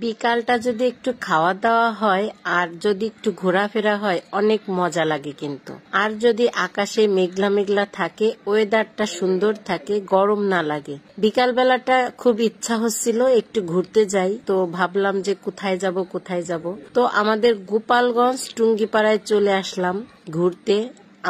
বিকালটা যদি একটু খাওয়া দাওয়া হয় আর যদি একটু ঘোরাফেরা হয় অনেক মজা লাগে কিন্তু। আর যদি আকাশে মেঘলা মেঘলা থাকে, ওয়েদারটা সুন্দর থাকে, গরম না লাগে। বিকাল বেলাটা খুব ইচ্ছা হচ্ছিল একটু ঘুরতে যাই, তো ভাবলাম যে কোথায় যাব। তো আমাদের গোপালগঞ্জ টুঙ্গিপাড়ায় চলে আসলাম ঘুরতে।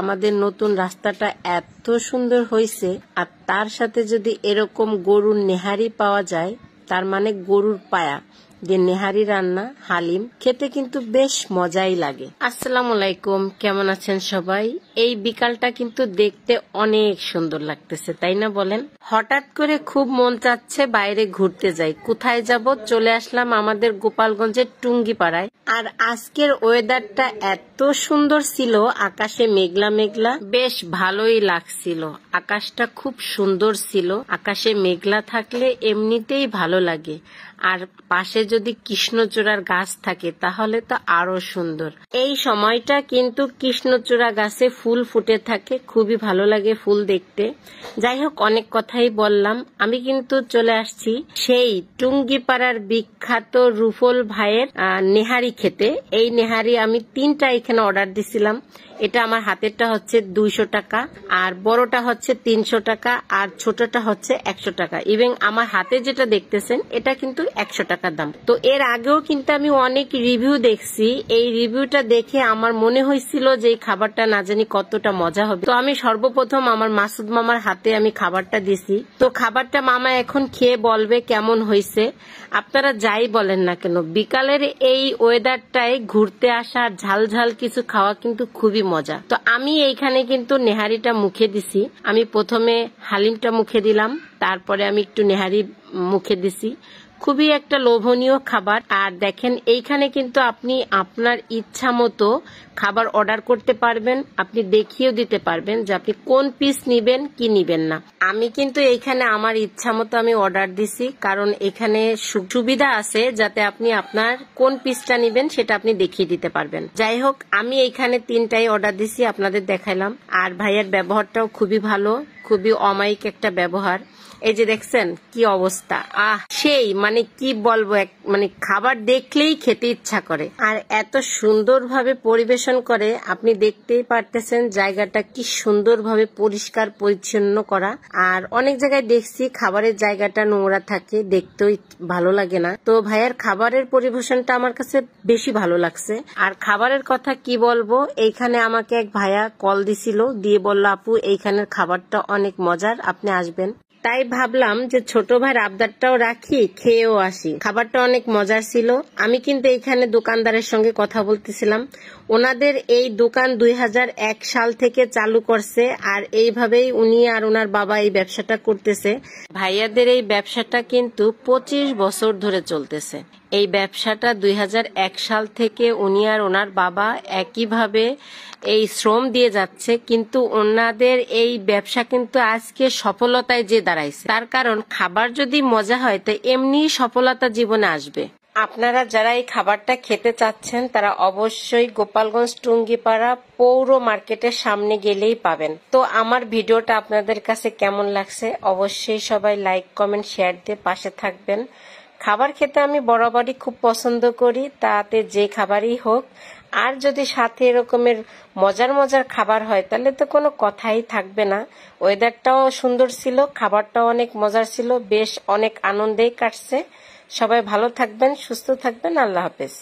আমাদের নতুন রাস্তাটা এত সুন্দর হয়েছে, আর তার সাথে যদি এরকম গরুর নেহারি পাওয়া যায়, তার মানে গরুর পায়া যে নেহারি রান্না, হালিম খেতে কিন্তু বেশ মজাই লাগে। আসসালামু আলাইকুম, কেমন আছেন সবাই? এই বিকালটা কিন্তু দেখতে অনেক সুন্দর লাগতেছে, তাই না বলেন? হঠাৎ করে খুব মন চাচ্ছে বাইরে ঘুরতে যাই। কোথায় যাব? চলে আসলাম আমাদের গোপালগঞ্জের টুঙ্গিপাড়ায়। আর আজকের ওয়েদারটা এত সুন্দর ছিল, আকাশে মেঘলা মেঘলা, বেশ ভালোই লাগছিল। আকাশটা খুব সুন্দর ছিল। আকাশে মেঘলা থাকলে এমনিতেই ভালো লাগে, আর পাশে যদি কৃষ্ণচূড়ার গাছ থাকে তাহলে তো আরো সুন্দর। এই সময়টা কিন্তু কৃষ্ণচূড়া গাছে ফুল ফুটে থাকে, খুবই ভালো লাগে ফুল দেখতে। যাই হোক, অনেক কথাই বললাম। আমি কিন্তু চলে আসছি সেই টুঙ্গিপাড়ার বিখ্যাত রুফল ভাইয়ের নেহারি খেতে। এই নেহারি আমি 3টা এখানে অর্ডার দিছিলাম। এটা আমার হাতেরটা হচ্ছে 200 টাকা, আর বড়টা হচ্ছে 300 টাকা, আর ছোটটা হচ্ছে 100 টাকা। ইভেন আমার হাতে যেটা দেখতেছেন এটা কিন্তু 100 টাকা দাম। তো এর আগেও কিন্তু আমি অনেক রিভিউ দেখছি। এই রিভিউটা দেখে আমার মনে হয়েছিল যে এই খাবারটা না জানি কতটা মজা হবে। তো আমি সর্বপ্রথম আমার মাসুদ মামার হাতে আমি খাবারটা দিছি। তো খাবারটা মামা এখন খেয়ে বলবে কেমন হয়েছে। আপনারা যাই বলেন না কেন, বিকালের এই ওয়েদারটায় ঘুরতে আসা, ঝাল ঝাল কিছু খাওয়া কিন্তু খুবই মজা। তো আমি এইখানে কিন্তু নেহারিটা মুখে দিছি। আমি প্রথমে হালিমটা মুখে দিলাম, তারপরে আমি একটু নেহারি মুখে দিছি। খুবই একটা লোভনীয় খাবার। আর দেখেন, এইখানে কিন্তু আপনি আপনার ইচ্ছা মতো খাবার অর্ডার করতে পারবেন। আপনি দেখিয়েও দিতে পারবেন যে আপনি কোন পিস নিবেন কি নিবেন না। আমি কিন্তু এইখানে আমার ইচ্ছা মতো আমি অর্ডার দিছি, কারণ এখানে সুবিধা আছে যাতে আপনি আপনার কোন পিসটা নিবেন সেটা আপনি দেখিয়ে দিতে পারবেন। যাই হোক, আমি এইখানে 3টাই অর্ডার দিছি, আপনাদের দেখাইলাম। আর ভাইয়ের ব্যবহারটাও খুবই ভালো, খুবই অমায়িক একটা ব্যবহার। এই যে দেখছেন কি অবস্থা, সেই মানে কি বলবো, মানে খাবার দেখলেই খেতে ইচ্ছা করে। আর এত সুন্দরভাবে পরিবেশন করে, আপনি দেখতেই পারতেছেন জায়গাটা কি সুন্দরভাবে পরিষ্কার পরিচ্ছন্ন করা। আর অনেক জায়গায় দেখছি খাবারের জায়গাটা নোংরা থাকে, দেখতেও ভালো লাগে না। তো ভাইয়ার খাবারের পরিবেশনটা আমার কাছে বেশি ভালো লাগছে। আর খাবারের কথা কি বলবো, এইখানে আমাকে এক ভাইয়া কল দিছিল, দিয়ে বলল আপু এইখানের খাবারটা অনেক মজার, আপনি আসবেন। তাই ভাবলাম যে ছোট ভাইয়ের আবদারটাও রাখি, খেয়েও আসি। খাবারটা অনেক মজার ছিল। আমি কিন্তু এইখানে দোকানদারের সঙ্গে কথা বলতেছিলাম। ওনাদের এই দোকান 2001 সাল থেকে চালু করছে, আর এইভাবেই উনি আর ওনার বাবা এই ব্যবসাটা করতেছে। ভাইয়াদের এই ব্যবসাটা কিন্তু 25 বছর ধরে চলতেছে। এই ব্যবসাটা 2001 সাল থেকে উনি আর ওনার বাবা একইভাবে এই শ্রম দিয়ে যাচ্ছে, কিন্তু ওনাদের এই ব্যবসা কিন্তু আজকে সফলতায় যে দাঁড়াইছে। তার কারণ খাবার যদি মজা হয় তো এমনি সফলতা জীবনে আসবে। আপনারা যারা এই খাবারটা খেতে চাচ্ছেন তারা অবশ্যই গোপালগঞ্জ টুঙ্গিপাড়া পৌর মার্কেটের সামনে গেলেই পাবেন। তো আমার ভিডিওটা আপনাদের কাছে কেমন লাগছে অবশ্যই সবাই লাইক, কমেন্ট, শেয়ার দিয়ে পাশে থাকবেন। খাবার খেতে আমি বরাবরই খুব পছন্দ করি, তাতে যে খাবারই হোক। আর যদি সাথে এরকমের মজার মজার খাবার হয় তাহলে তো কোনো কথাই থাকবে না। ওয়েদারটাও সুন্দর ছিল, খাবারটাও অনেক মজার ছিল, বেশ অনেক আনন্দেই কাটছে। সবাই ভালো থাকবেন, সুস্থ থাকবেন। আল্লাহ হাফেজ।